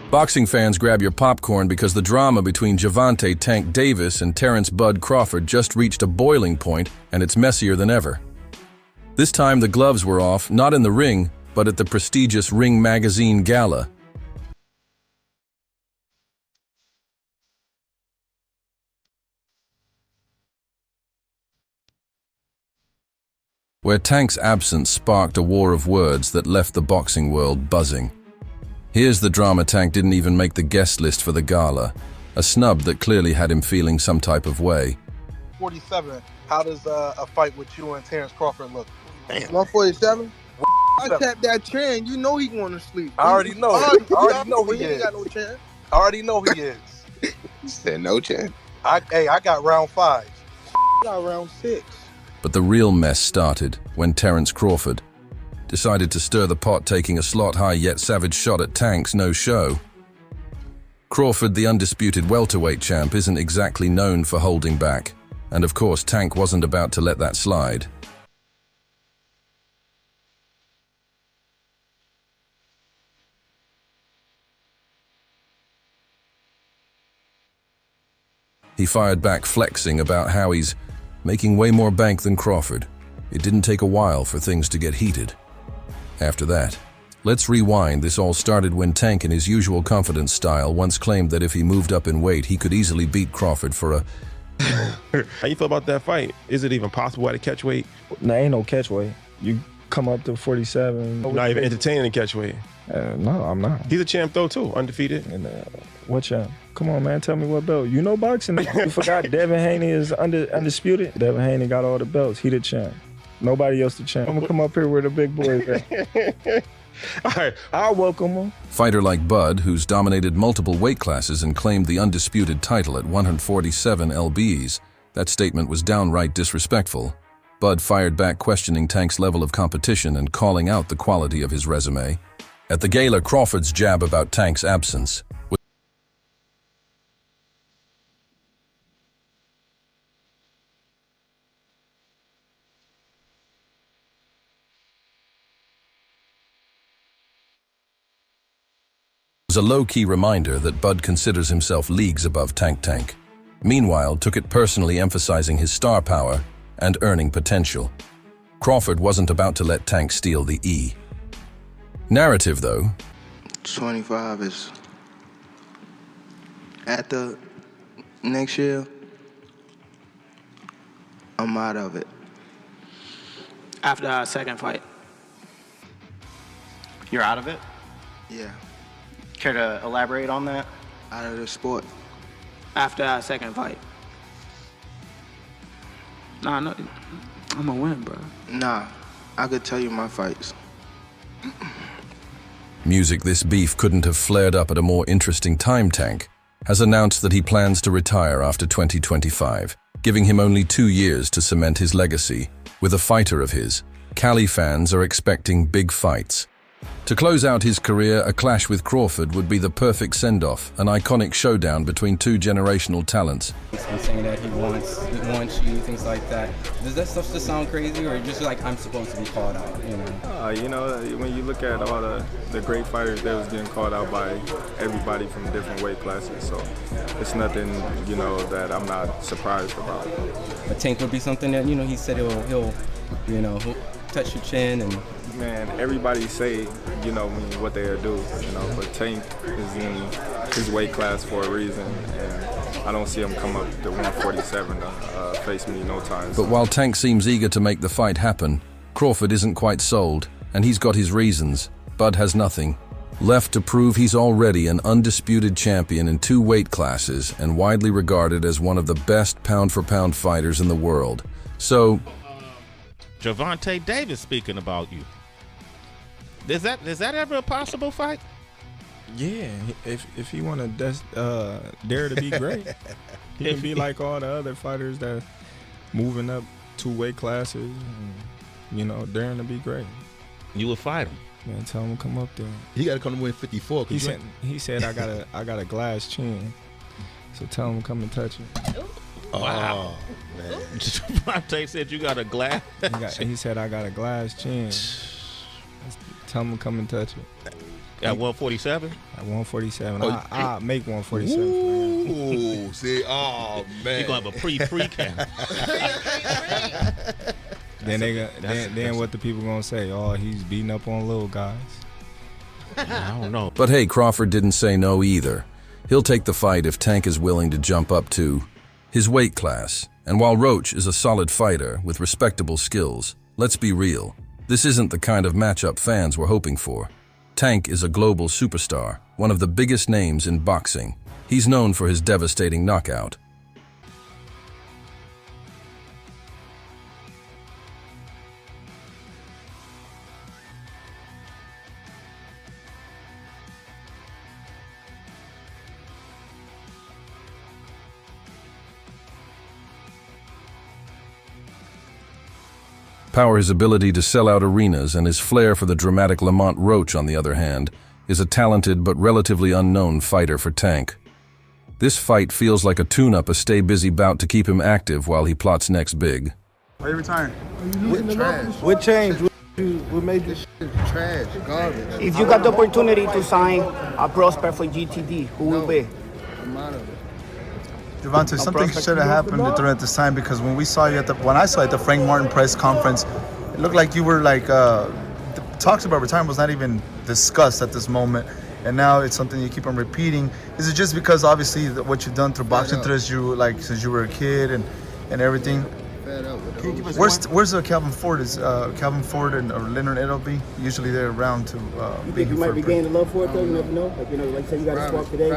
Boxing fans, grab your popcorn because the drama between Gervonta "Tank" Davis and Terence "Bud" Crawford just reached a boiling point, and it's messier than ever. This time the gloves were off, not in the ring, but at the prestigious Ring magazine Gala. Where Tank's absence sparked a war of words that left the boxing world buzzing. Here's the drama: Tank didn't even make the guest list for the gala, a snub that clearly had him feeling some type of way. 47, how does a fight with you and Terence Crawford look? 147? I tapped that chin, you know he going to sleep. I already know. I already know he ain't is. got no chin. I already know he is. You said no chin? I got round 5. Got round 6. But the real mess started when Terence Crawford decided to stir the pot, taking a slot-high yet savage shot at Tank's no-show. Crawford, the undisputed welterweight champ, isn't exactly known for holding back. And of course, Tank wasn't about to let that slide. He fired back, flexing about how he's making way more bank than Crawford. It didn't take a while for things to get heated. After that, let's rewind. This all started when Tank, in his usual confidence style, once claimed that if he moved up in weight, he could easily beat Crawford for a... How you feel about that fight? Is it even possible at a catch weight? No, ain't no catch weight. You come up to 47. You're not even entertaining the catch weight. No, I'm not. He's a champ though too, undefeated. And what champ? Come on, man, tell me what belt. You know boxing. You forgot Devin Haney is undisputed. Devin Haney got all the belts. He the champ. Nobody else the champ. I'm gonna come up here where the big boys at. All right, I'll welcome him. Fighter like Bud, who's dominated multiple weight classes and claimed the undisputed title at 147 lbs, that statement was downright disrespectful. Bud fired back, questioning Tank's level of competition and calling out the quality of his resume. At the gala, Crawford's jab about Tank's absence was a low-key reminder that Bud considers himself leagues above Tank. Meanwhile, took it personally, emphasizing his star power and earning potential. Crawford wasn't about to let Tank steal the E. Narrative, though. 25 is at the next year. I'm out of it. After our second fight. You're out of it? Yeah, Care to elaborate on that? out of the sport. After our second fight. Nah, no, I'm gonna win, bro. Nah, I could tell you my fights. Music: this beef couldn't have flared up at a more interesting time. Tank has announced that he plans to retire after 2025, giving him only 2 years to cement his legacy. With a fighter of his, Cali fans are expecting big fights. To close out his career, a clash with Crawford would be the perfect send-off, an iconic showdown between two generational talents. He's saying that he wants you, things like that. Does that stuff just sound crazy, or just like I'm supposed to be called out, you know? You know, when you look at all the great fighters, they was getting called out by everybody from different weight classes, so it's nothing, you know, that I'm not surprised about. A Tank would be something that, you know, he said he'll touch your chin and... Man, everybody say, you know, what they'll do, you know, but Tank is in his weight class for a reason, and I don't see him come up to 147 to face me no time. But while Tank seems eager to make the fight happen, Crawford isn't quite sold, and he's got his reasons. Bud has nothing left to prove. He's already an undisputed champion in 2 weight classes and widely regarded as one of the best pound-for-pound fighters in the world. So, Gervonta Davis speaking about you. Is that ever a possible fight? Yeah, if he want to dare to be great, he can be like all the other fighters that moving up 2 weight classes, and, you know, daring to be great. You would fight him. Man, tell him to come up there. He got to come to win 54. He said I got a glass chin, so tell him to come and touch it. Wow. man. Gervonta said you got a glass. He said I got a glass chin. Tell him to come and touch it. At 147? At 147. Oh, I'll make 147. Ooh, see, oh man. You're gonna have a pre-camp. Then what the people gonna say? Oh, he's beating up on little guys. I don't know. But hey, Crawford didn't say no either. He'll take the fight if Tank is willing to jump up to his weight class. And while Roach is a solid fighter with respectable skills, let's be real, this isn't the kind of matchup fans were hoping for. Tank is a global superstar, one of the biggest names in boxing. He's known for his devastating knockout. Power, his ability to sell out arenas, and his flair for the dramatic Lamont. Roach, on the other hand, is a talented but relatively unknown fighter for Tank. This fight feels like a tune-up, a stay-busy bout to keep him active while he plots next big. Are you retiring? What changed? What made this shit trash, garbage? If you got the opportunity to sign a prospect for GTD, who will be? Gervonta, something should have happened during this time, because when I saw you at the Frank Martin press conference, it looked like you were like the talks about retirement was not even discussed at this moment, and now it's something you keep on repeating. Is it just because obviously what you've done through boxing since you were a kid and everything? Where's Calvin Ford? Is Calvin Ford or Leonard Edelby? Usually they're around to. You think you might be gaining love for it though? You never know. Like say you got to swap today.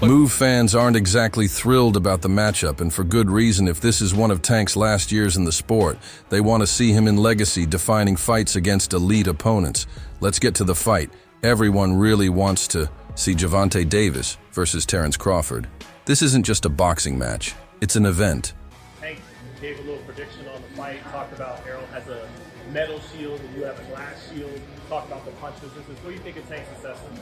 Move fans aren't exactly thrilled about the matchup, and for good reason. If this is one of Tank's last years in the sport, they want to see him in legacy, defining fights against elite opponents. Let's get to the fight. Everyone really wants to see Gervonta Davis versus Terence Crawford. This isn't just a boxing match, it's an event. Tank gave a little prediction on the fight, talked about Errol has a metal shield and you have a glass shield, talked about the punch resistance. What do you think of Tank's assessment?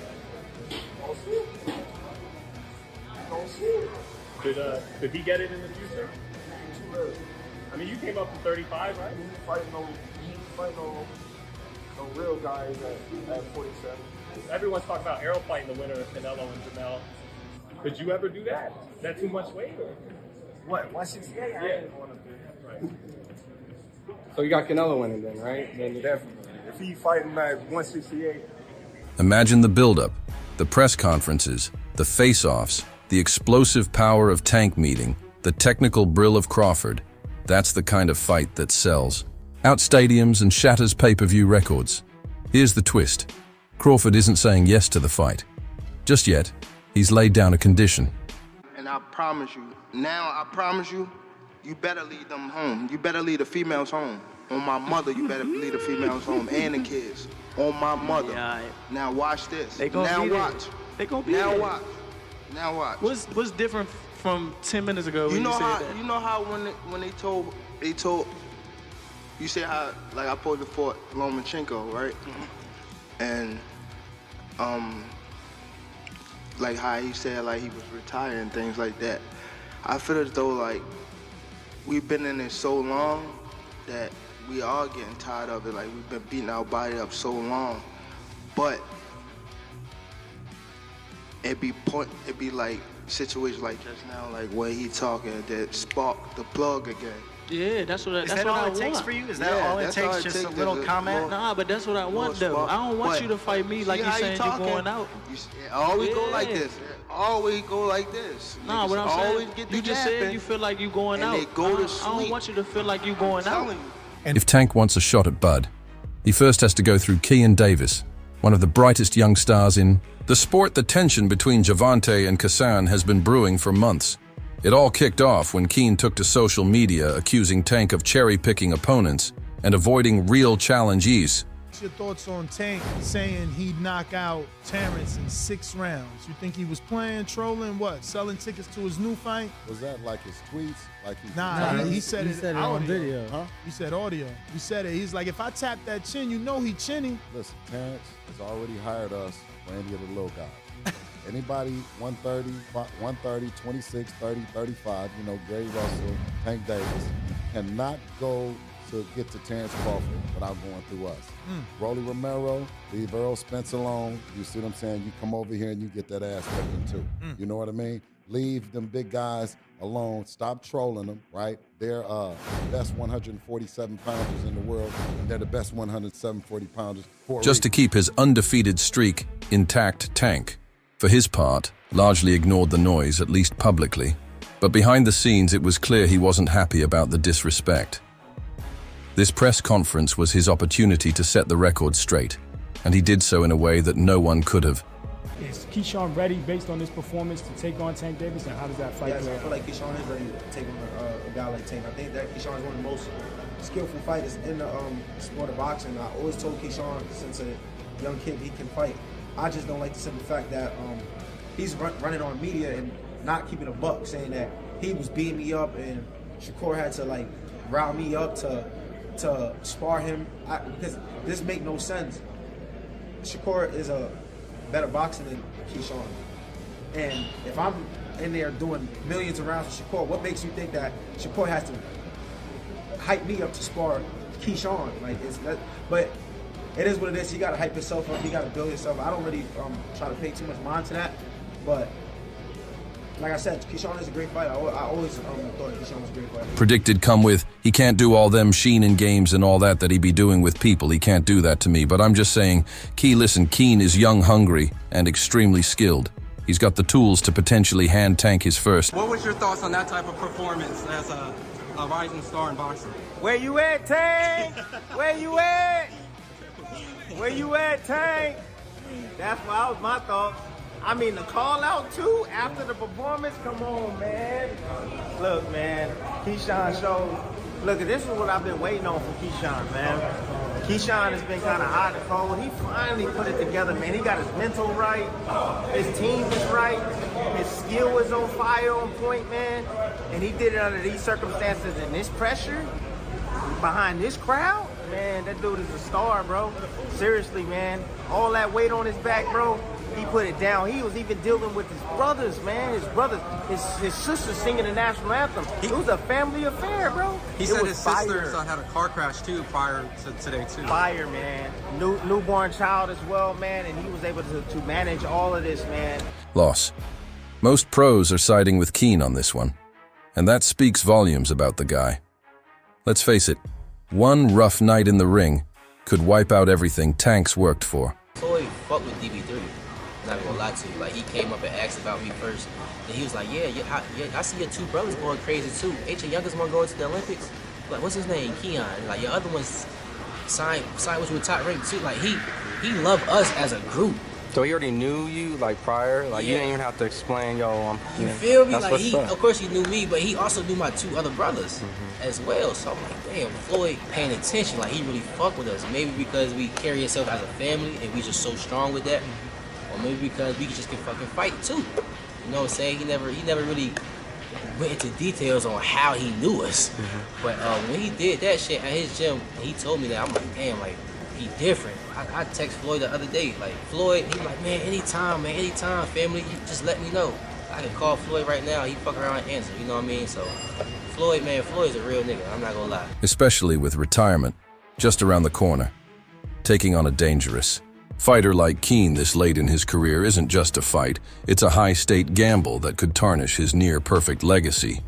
Could he get it in the future? I mean, you came up from 35, right? He fighting no real guys at 47. Everyone's talking about Errol fighting the winner of Canelo and Jamel. Could you ever do that? Is that too much weight? Or? What, 168? Yeah. Right. So you got Canelo winning then, right? Then Definitely. If he fighting at 168. Imagine the build-up, the press conferences, the face-offs, the explosive power of Tank meeting, the technical brill of Crawford. That's the kind of fight that sells out stadiums and shatters pay-per-view records. Here's the twist. Crawford isn't saying yes to the fight. Just yet, he's laid down a condition. And I promise you, you better lead them home. You better lead the females home. On my mother, you better lead the females home and the kids. On my mother. Yeah, now watch this. They gonna now be watch. There. They gonna be now there. watch. Now watch. What's different from 10 minutes ago when you said that? You know how when they told you say how like I posed for Lomachenko, right? And like how he said like he was retired and things like that. I feel as though like we've been in it so long that we are getting tired of it. Like we've been beating our body up so long, but it be like situations like just now, like where he talking that spark the plug again. Yeah, that's what I want. Is that all it takes for you? Is that all it takes? Just a little comment? Nah, but that's what I want though. I don't want you to fight me like you saying you're going out. It always go like this. Always go like this. Nah, what I'm saying, you just said you feel like you going out. They go to sleep. I don't want you to feel like you going out. If Tank wants a shot at Bud, he first has to go through Keyshawn Davis, one of the brightest young stars in the sport. The tension between Gervonta and Keyshawn has been brewing for months. It all kicked off when Keane took to social media accusing Tank of cherry-picking opponents and avoiding real challengees. What's your thoughts on Tank saying he'd knock out Terence in 6 rounds? You think he was playing, trolling, what? Selling tickets to his new fight? Was that like his tweets? Like he said it on audio. video. Huh? He said audio. He said it. He's like, if I tap that chin, you know he chinny. Listen, Terence has already hired us for any of the little guys. Anybody 130, 26, 30, 35, you know, Gary Russell, Tank Davis, cannot go to get to Terence Crawford without going through us. Rolly Romero, leave Earl Spence alone. You see what I'm saying? You come over here and you get that ass whipping too. You know what I mean? Leave them big guys alone. Stop trolling them, right? They're the best 147 pounders in the world, and they're the best 140 pounders. Just to keep his undefeated streak intact, Tank, for his part, largely ignored the noise, at least publicly. But behind the scenes, it was clear he wasn't happy about the disrespect. This press conference was his opportunity to set the record straight, and he did so in a way that no one could have. Is Keyshawn ready based on this performance to take on Tank Davis, and how does that fight Yes, play I out? feel like Keyshawn is ready to take on a guy like Tank. I think that Keyshawn is one of the most skillful fighters in the sport of boxing. I always told Keyshawn since a young kid he can fight. I just don't like the simple fact that he's running on media and not keeping a buck, saying that he was beating me up and Shakur had to like rile me up to spar him. Because this make no sense. Shakur is a better boxer than Keyshawn. And if I'm in there doing millions of rounds with Shakur, what makes you think that Shakur has to hype me up to spar Keyshawn? Like, but it is what it is. He got to hype himself up. He got to build himself. I don't really try to pay too much mind to that. But like I said, Keyshawn is a great fighter. I always thought Keyshawn was a great fighter. Predicted come with, he can't do all them sheen in games and all that he be doing with people. He can't do that to me. But I'm just saying, listen, Keen is young, hungry, and extremely skilled. He's got the tools to potentially hand Tank his first. What was your thoughts on that type of performance as a rising star in boxing? Where you at, Tank? Where you at? Where you at, Tank? That's what was my thoughts. I mean, the call out too after the performance. Come on, man. Look, man, Keyshawn showed. Look, this is what I've been waiting on from Keyshawn, man. Keyshawn has been kind of hot and cold. He finally put it together, man. He got his mental right. His team is right. His skill is on fire, on point, man. And he did it under these circumstances and this pressure behind this crowd. Man, that dude is a star, bro. Seriously, man. All that weight on his back, bro. He put it down. He was even dealing with his brothers, man. His brothers, his sisters singing the national anthem. It was a family affair, bro. He said his sister had a car crash too prior to today too. Fire, man. Newborn child as well, man, and he was able to manage all of this, man. Loss. Most pros are siding with Keen on this one, and that speaks volumes about the guy. Let's face it, one rough night in the ring could wipe out everything Tank's worked for. Floyd fucked with DB3. Not gonna lie to you. Like, he came up and asked about me first, and he was like, yeah, I see your two brothers going crazy too. Ain't your youngest one going to the Olympics? Like, what's his name? Keon. Like, your other one's signed with you with top rank too. Like, he loved us as a group. So he already knew you like prior? Like, you didn't even have to explain, yo, You feel me? Like, up. Of course he knew me, but he also knew my two other brothers as well. So I'm like, damn, Floyd paying attention. Like, he really fuck with us. Maybe because we carry ourselves as a family and we just so strong with that. Or maybe because we just can fucking fight too. You know what I'm saying? He never really went into details on how he knew us. But when he did that shit at his gym, he told me that. I'm like, damn, like, he different. I text Floyd the other day, like, Floyd, he like, man, anytime, family, you just let me know. I can call Floyd right now, he fuck around and answer, you know what I mean? So, Floyd's a real nigga, I'm not gonna lie. Especially with retirement just around the corner. Taking on a dangerous fighter like Keen this late in his career isn't just a fight, it's a high-stake gamble that could tarnish his near-perfect legacy.